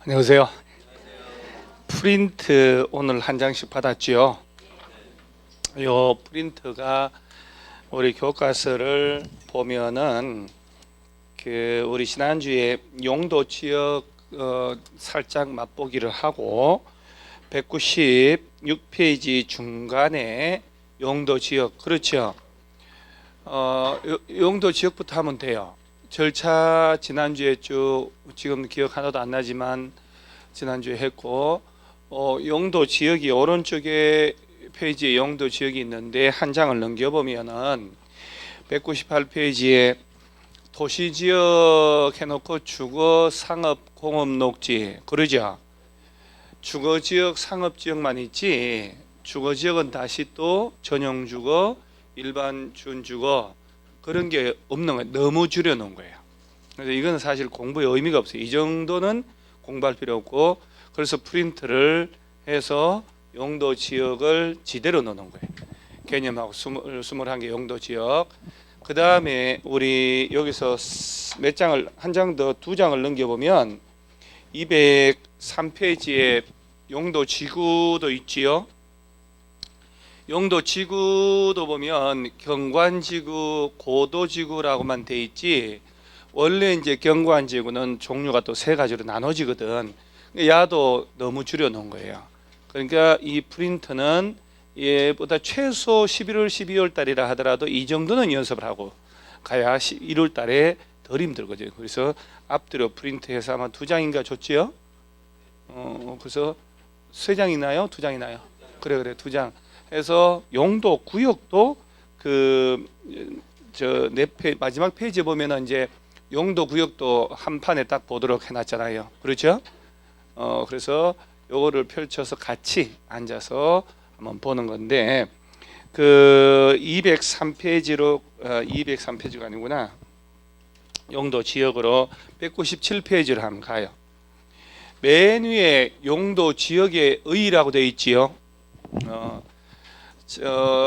안녕하세요. 프린트 오늘 한 장씩 받았지요. 요 프린트가 우리 교과서를 보면은 우리 지난주에 용도 지역 살짝 맛보기를 하고 196페이지 중간에 용도 지역, 그렇죠. 용도 지역부터 하면 돼요. 절차 지난주에 지금 기억 하나도 안 나지만 지난주에 했고, 용도 지역이 오른쪽에 페이지에 용도 지역이 있는데 한 장을 넘겨보면은 198페이지에 도시지역 해놓고 주거, 상업, 공업, 녹지, 그러죠. 주거지역, 상업지역만 있지 주거지역은 다시 또 전용주거, 일반 준주거 그런 게 없는 거예요. 너무 줄여놓은 거예요. 그래서 이건 사실 공부에 의미가 없어요. 이 정도는 공부할 필요 없고, 그래서 프린트를 해서 용도 지역을 지대로 넣는 거예요. 개념하고 21개 용도 지역. 그 다음에 우리 여기서 몇 장을, 한 장 더, 두 장을 넘겨보면 203페이지에 용도 지구도 있지요. 용도 지구도 보면 경관지구, 고도지구라고만 돼 있지, 원래 이제 경관지구는 종류가 또 세 가지로 나눠지거든. 야도 너무 줄여 놓은 거예요. 그러니까 이 프린트는 얘보다 최소 11월, 12월 달이라 하더라도 이 정도는 연습을 하고 가야 1월 달에 덜 힘들거든요. 그래서 앞뒤로 프린트해서 아마 두 장인가 줬지요? 그래서 세 장이나요? 두 장이나요? 그래, 두 장. 해서 용도 구역도 마지막 페이지에 보면은 이제 용도 구역도 한 판에 딱 보도록 해놨잖아요. 그렇죠? 그래서 요거를 펼쳐서 같이 앉아서 한번 보는 건데, 203페이지로 203페이지가 아니구나. 용도 지역으로 197페이지로 한번 가요. 맨 위에 용도 지역의 의의라고 되어 있지요.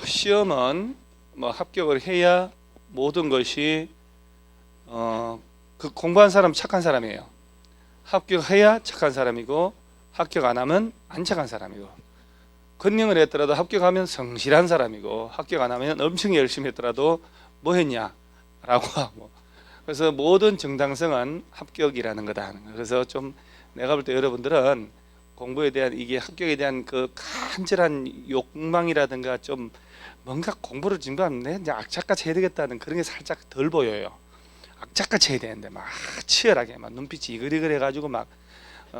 시험은 뭐 합격을 해야 모든 것이 그 공부한 사람 착한 사람이에요. 합격해야 착한 사람이고, 합격 안 하면 안 착한 사람이고, 컨닝을 했더라도 합격하면 성실한 사람이고, 합격 안 하면 엄청 열심히 했더라도 뭐 했냐 라고 하고, 그래서 모든 정당성은 합격이라는 거다. 그래서 좀 내가 볼 때 여러분들은 공부에 대한, 이게 합격에 대한 그 간절한 욕망이라든가, 좀 뭔가 공부를 진부하면 이제 악착같이 해야 되겠다는 그런 게 살짝 덜 보여요. 악착같이 해야 되는데 막 치열하게 막 눈빛이 이글이글 해가지고 막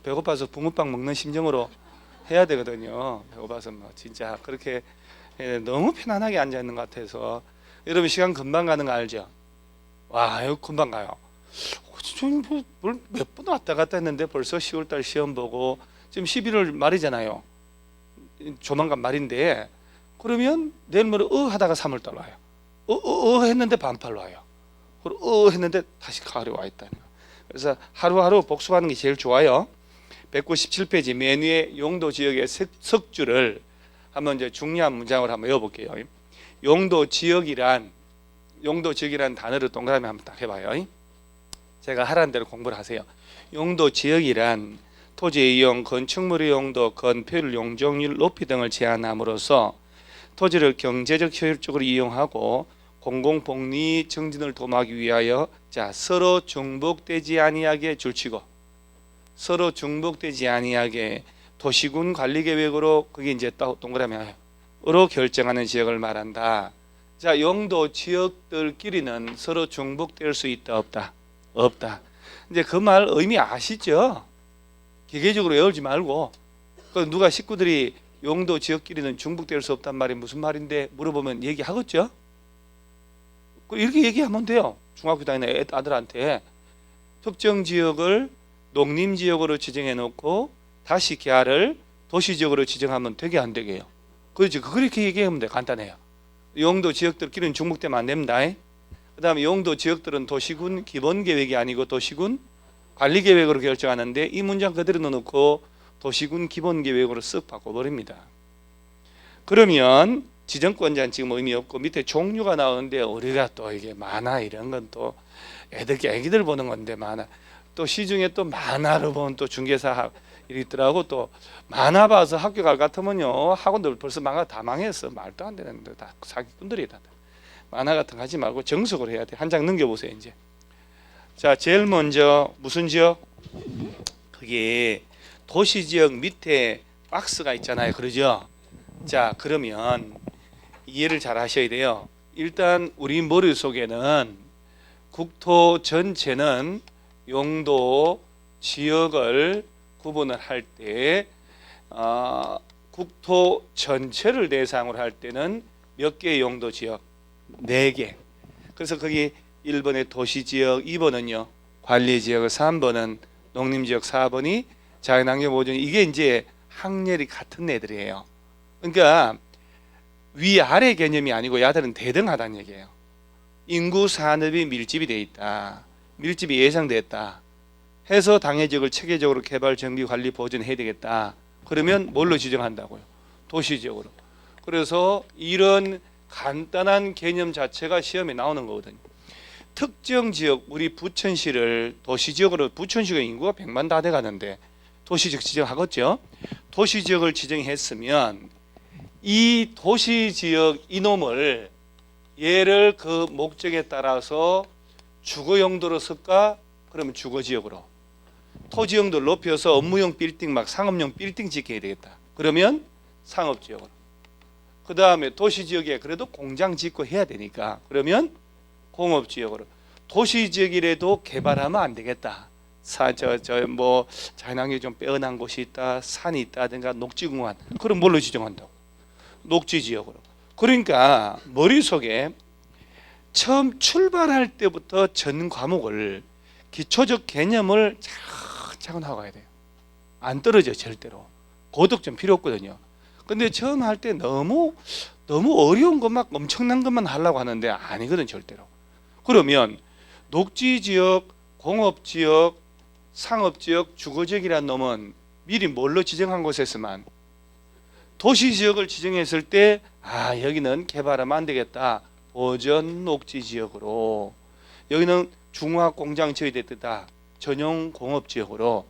배고파서 붕어빵 먹는 심정으로 해야 되거든요. 배고파서 뭐 진짜 그렇게 너무 편안하게 앉아 있는 것 같아서. 여러분 시간 금방 가는 거 알죠? 와, 이거 금방 가요. 몇 번 왔다 갔다 했는데 벌써 10월달 시험 보고, 지금 11월 말이잖아요. 조만간 말인데, 그러면 내일 모레 하다가 3월달 와요. 했는데 반팔 와요. 그리고 했는데 다시 가을에 와 있다는 거. 그래서 하루하루 복습하는 게 제일 좋아요. 197페이지 맨 위에 용도 지역의 석주를 한번 이제 중요한 문장을 한번 외워볼게요. 용도 지역이란 단어를 동그라미 한번 딱 해봐요. 제가 하라는 대로 공부를 하세요. 용도 지역이란 토지의 이용, 건축물의 용도, 건폐율, 용적률, 높이 등을 제한함으로써 토지를 경제적 효율적으로 이용하고 공공복리 증진을 도모하기 위하여 서로 중복되지 아니하게 줄치고, 서로 중복되지 아니하게 도시군 관리계획으로, 그게 이제 동그라미로 결정하는 지역을 말한다. 자, 용도 지역들끼리는 서로 중복될 수 있다, 없다? 없다. 이제 그 말 의미 아시죠? 기계적으로 외우지 말고, 누가 식구들이 용도 지역끼리는 중복될 수 없단 말이 무슨 말인데 물어보면 얘기하겠죠? 이렇게 얘기하면 돼요. 중학교 다니는 아들한테 특정 지역을 농림지역으로 지정해 놓고 다시 걔를 도시지역으로 지정하면 되게 안 되게요. 그렇죠? 그렇게 얘기하면 돼. 간단해요. 용도 지역들끼리는 중복되면 안 됩니다. 그 다음에 용도 지역들은 도시군 기본계획이 아니고 도시군 관리계획으로 결정하는데, 이 문장 그대로 넣어놓고 도시군 기본계획으로 쓱 바꿔버립니다. 그러면 지정권자는 지금 의미 없고, 밑에 종류가 나오는데 우리가 또 이게 만화 이런 건 또 애기들 보는 건데, 만화 또 시중에 또 만화로 본 또 중개사학 이리 있더라고. 또 만화 봐서 학교 갈 같으면요 학원들 벌써 다 망했어. 말도 안 되는데 다 사기꾼들이다. 만화 같은 거 하지 말고 정석으로 해야 돼. 한 장 넘겨보세요 이제. 자, 제일 먼저 무슨 지역? 그게 도시지역 밑에 박스가 있잖아요. 그러죠? 자, 그러면 이해를 잘 하셔야 돼요. 일단 우리 머릿속에는 국토 전체는 용도, 지역을 구분을 할 때 국토 전체를 대상으로 할 때는 몇 개의 용도 지역? 4개. 그래서 거기 1번의 도시지역, 2번은요 관리지역, 3번은 농림지역, 4번이 자연환경 보존. 이게 이제 학렬이 같은 애들이에요. 그러니까 위아래 개념이 아니고 야들은 대등하다는 얘기예요. 인구 산업이 밀집이 돼 있다, 밀집이 예상됐다 해서 당해지역을 체계적으로 개발, 정비, 관리, 보존해야 되겠다. 그러면 뭘로 지정한다고요? 도시지역으로. 그래서 이런 간단한 개념 자체가 시험에 나오는 거거든요. 특정 지역, 우리 부천시를 도시지역으로, 부천시가 인구가 100만 다 돼가는데 도시지역 지정하겠죠. 도시지역을 지정했으면 이 도시지역 이놈을 얘를 그 목적에 따라서 주거용도로 쓸까? 그러면 주거지역으로. 토지용도를 높여서 업무용 빌딩, 막 상업용 빌딩 짓게 해야 되겠다. 그러면 상업지역으로. 그 다음에 도시지역에 그래도 공장 짓고 해야 되니까 그러면 공업지역으로. 도시지역이라도 개발하면 안 되겠다. 뭐 자연환경이 좀 빼어난 곳이 있다, 산이 있다든가 녹지공원, 그럼 뭘로 지정한다고? 녹지지역으로. 그러니까 머릿속에 처음 출발할 때부터 전 과목을 기초적 개념을 차근차근 하고 가야 돼요. 안 떨어져 절대로. 고득 좀 필요 없거든요. 근데 처음 할 때 너무 어려운 것만, 엄청난 것만 하려고 하는데 아니거든 절대로. 그러면 녹지지역, 공업지역, 상업지역, 주거지역이라는 놈은 미리 뭘로 지정한 곳에서만, 도시지역을 지정했을 때 여기는 개발하면 안 되겠다, 보전 녹지지역으로. 여기는 중화공장 지어야 전용 공업지역으로.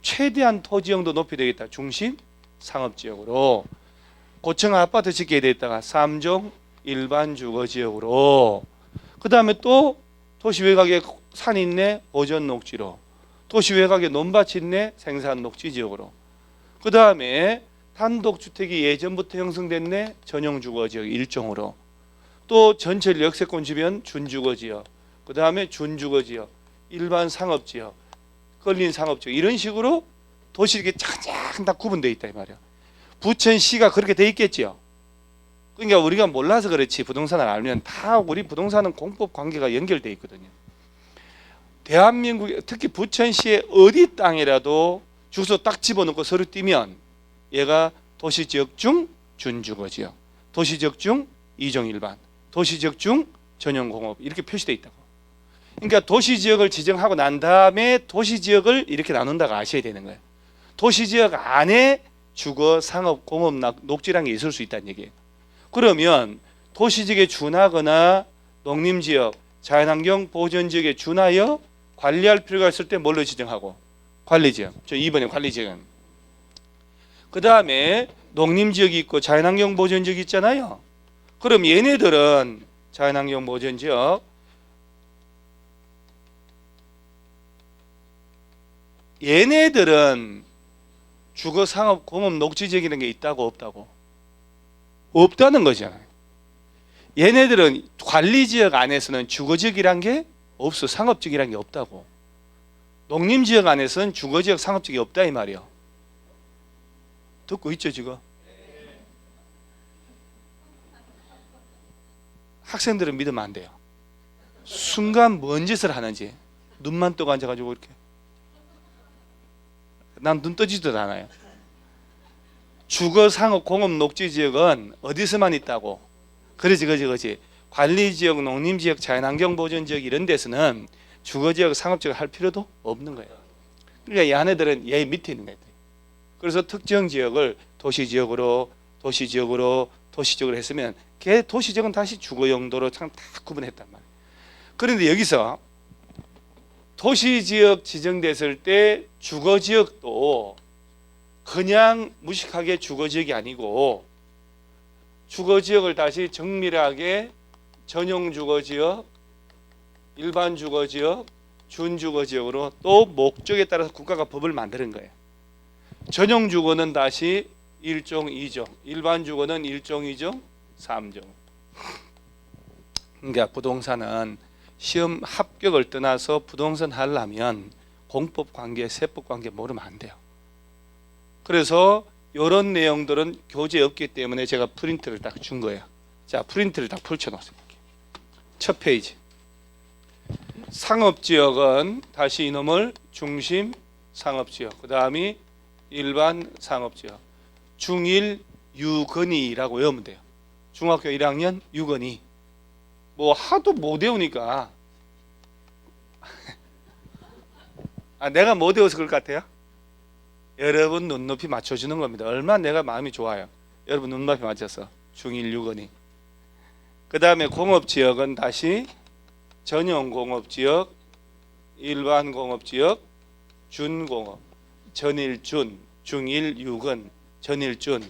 최대한 토지용도 높여야 되겠다, 중심 상업지역으로. 고층 아파트 짓게 되었다가 3종 일반 주거지역으로. 그 다음에 또 도시 외곽에 산이 있네, 보전 녹지로. 도시 외곽에 논밭이 있네, 생산 녹지지역으로. 그 다음에 단독주택이 예전부터 형성됐네, 전용 주거지역 1종으로. 또 전체 역세권 주변 준주거지역, 그 다음에 준주거지역, 일반 상업지역, 걸린 상업지역, 이런 식으로 도시가 쫙쫙 다 구분되어 있다 이 말이야. 부천시가 그렇게 돼 있겠죠. 그러니까 우리가 몰라서 그렇지 부동산을 알면 다 우리 부동산은 공법 관계가 연결되어 있거든요. 대한민국 특히 부천시의 어디 땅이라도 주소 딱 집어넣고 서류 띄면 얘가 도시지역 중 준주거지역, 도시지역 중 이종 일반, 도시지역 중 전용공업 이렇게 표시되어 있다고. 그러니까 도시지역을 지정하고 난 다음에 도시지역을 이렇게 나눈다고 아셔야 되는 거예요. 도시지역 안에 주거, 상업, 공업, 녹지라는 게 있을 수 있다는 얘기예요. 그러면 도시지역에 준하거나 농림지역, 자연환경 보전지역에 준하여 관리할 필요가 있을 때 뭘로 지정하고? 관리지역. 저 2번에 관리지역. 그 다음에 농림지역이 있고 자연환경 보전지역이 있잖아요. 그럼 얘네들은 자연환경 보전지역, 얘네들은 주거, 상업, 공업, 녹지지역이라는 게 있다고 없다고? 없다는 거잖아요. 얘네들은 관리지역 안에서는 주거지역이란 게 없어. 상업지역이란 게 없다고. 농림지역 안에서는 주거지역, 상업지역이 없다 이 말이야. 듣고 있죠 지금? 학생들은 믿으면 안 돼요. 순간 뭔 짓을 하는지 눈만 뜨고 앉아가지고 이렇게. 난 눈 떠지지도 않아요. 주거, 상업, 공업, 녹지지역은 어디서만 있다고? 그렇지. 관리지역, 농림지역, 자연환경보전지역 이런 데서는 주거지역, 상업지역 할 필요도 없는 거예요. 그러니까 이 안에들은 얘 밑에 있는 애들. 그래서 특정 지역을 도시지역으로 했으면 걔 도시지역은 다시 주거용도로 참 다 구분했단 말이에요. 그런데 여기서 도시지역 지정됐을 때 주거지역도 그냥 무식하게 주거지역이 아니고 주거지역을 다시 정밀하게 전용주거지역, 일반주거지역, 준주거지역으로 또 목적에 따라서 국가가 법을 만드는 거예요. 전용주거는 다시 1종, 2종, 일반주거는 1종, 2종, 3종. 그러니까 부동산은 시험 합격을 떠나서 부동산 하려면 공법관계, 세법관계 모르면 안 돼요. 그래서 이런 내용들은 교재에 없기 때문에 제가 프린트를 딱 준 거예요. 자, 프린트를 딱 펼쳐놓습니다. 첫 페이지. 상업지역은 다시 이놈을 중심 상업지역, 그 다음이 일반 상업지역, 중1 유건이라고 외우면 돼요. 중학교 1학년 유건이. 뭐 하도 못 외우니까 내가 못 외워서 그럴 것 같아요? 여러분 눈높이 맞춰주는 겁니다. 얼마나 내가 마음이 좋아요. 여러분 눈높이 맞춰서 중1 유건이. 그 다음에 공업지역은 다시 전용공업지역, 일반공업지역, 준공업, 전일준, 중1 유건, 전일준,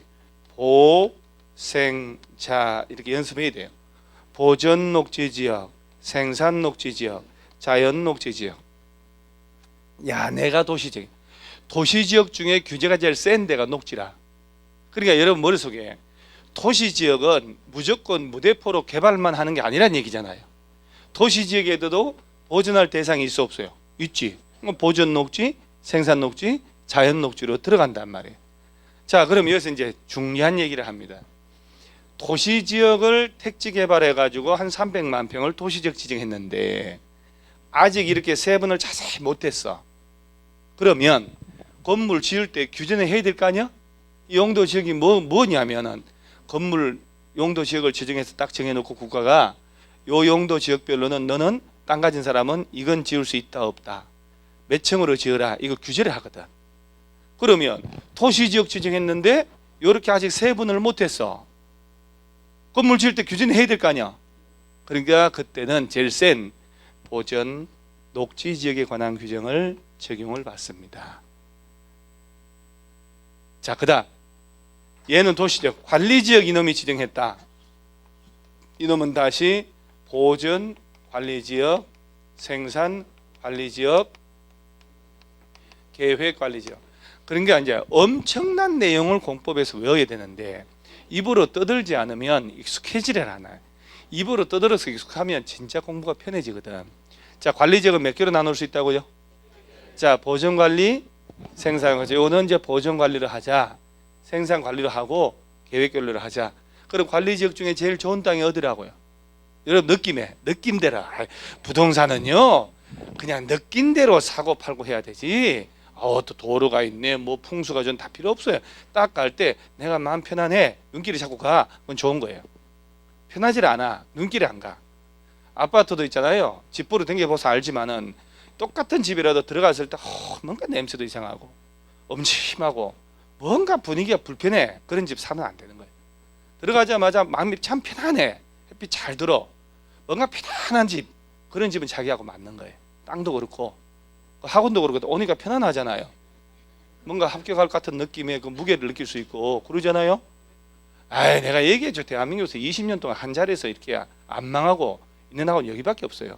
보생자 이렇게 연습해야 돼요. 보전녹지지역, 생산녹지지역, 자연녹지지역. 야, 내가 도시지역. 도시지역 중에 규제가 제일 센 데가 녹지라. 그러니까 여러분 머릿속에 도시지역은 무조건 무대포로 개발만 하는 게 아니란 얘기잖아요. 도시지역에도 보존할 대상이 있어 없어요? 있지. 보전녹지, 생산녹지, 자연녹지로 들어간단 말이에요. 자, 그럼 여기서 이제 중요한 얘기를 합니다. 도시지역을 택지 개발해가지고 한 300만 평을 도시지역 지정했는데 아직 이렇게 세분을 자세히 못했어. 그러면 건물 지을 때 규제는 해야 될 거 아니야? 이 용도 지역이 뭐냐면은 건물 용도 지역을 지정해서 딱 정해놓고 국가가 요 용도 지역별로는 너는 땅 가진 사람은 이건 지을 수 있다 없다, 몇 층으로 지어라, 이거 규제를 하거든. 그러면 도시지역 지정했는데 이렇게 아직 세분을 못했어. 건물 지을 때 규제는 해야 될 거 아니야. 그러니까 그때는 제일 센 보전 녹지 지역에 관한 규정을 적용을 받습니다. 자, 그다음 얘는 도시지역 관리지역 이놈이 지정했다. 이놈은 다시 보전 관리지역, 생산 관리지역, 계획 관리지역. 그러니까 이제 엄청난 내용을 공법에서 외워야 되는데 입으로 떠들지 않으면 익숙해지질 않아요. 입으로 떠들어서 익숙하면 진짜 공부가 편해지거든. 자, 관리지역은 몇 개로 나눌 수 있다고요? 자, 보전관리, 생산관리. 이거는 이제 보전관리를 하자, 생산관리를 하고 계획관리를 하자. 그럼 관리지역 중에 제일 좋은 땅이 어디라고요? 여러분 느낌대로. 부동산은요 그냥 느낌대로 사고 팔고 해야 되지. 또 도로가 있네, 뭐 풍수가 좀 다 필요 없어요. 딱 갈 때 내가 마음 편안해, 눈길이 자꾸 가, 그건 좋은 거예요. 편하질 않아, 눈길이 안 가. 아파트도 있잖아요. 집보로 댕겨봐서 알지만은 똑같은 집이라도 들어갔을 때 뭔가 냄새도 이상하고 음침하고 뭔가 분위기가 불편해. 그런 집 사면 안 되는 거예요. 들어가자마자 마음이 참 편안해, 햇빛 잘 들어, 뭔가 편안한 집, 그런 집은 자기하고 맞는 거예요. 땅도 그렇고 학원도 그렇고 오니까 편안하잖아요. 뭔가 합격할 것 같은 느낌의 그 무게를 느낄 수 있고 그러잖아요. 내가 얘기했죠. 대한민국에서 20년 동안 한 자리에서 이렇게 안 망하고 있는 학원 여기밖에 없어요.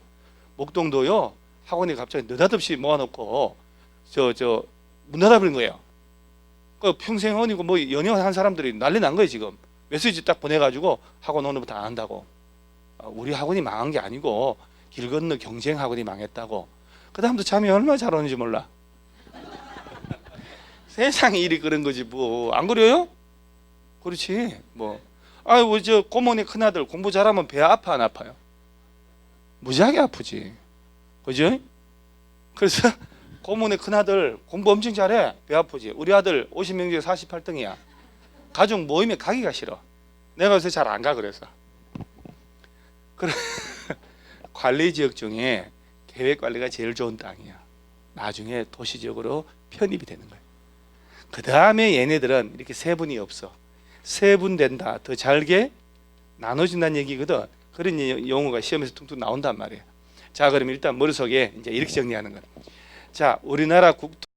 목동도요, 학원이 갑자기 느닷없이 모아놓고 문 닫아버린 거예요. 그 평생원이고 뭐 연애한 사람들이 난리 난 거예요. 지금 메시지 딱 보내가지고 학원 오늘부터 안 한다고. 우리 학원이 망한 게 아니고 길 건너 경쟁 학원이 망했다고. 그 다음도 잠이 얼마나 잘 오는지 몰라. 세상에 일이 그런 거지 뭐. 안 그래요? 그렇지 뭐. 저 고모네 큰아들 공부 잘하면 배 아파 안 아파요? 무지하게 아프지. 그죠? 그래서 고모네 큰아들 공부 엄청 잘해, 배 아프지. 우리 아들 50명 중에 48등이야 가족 모임에 가기가 싫어. 내가 요새 잘 안 가. 그래서 관리지역 중에 계획관리가 제일 좋은 땅이야. 나중에 도시지역으로 편입이 되는 거예요. 그 다음에 얘네들은 이렇게 세분이 없어. 세분된다, 더 잘게 나눠진다는 얘기거든. 그런 용어가 시험에서 퉁퉁 나온단 말이에요. 자, 그러면 일단 머릿속에 이제 이렇게 정리하는 것. 자, 우리나라 국토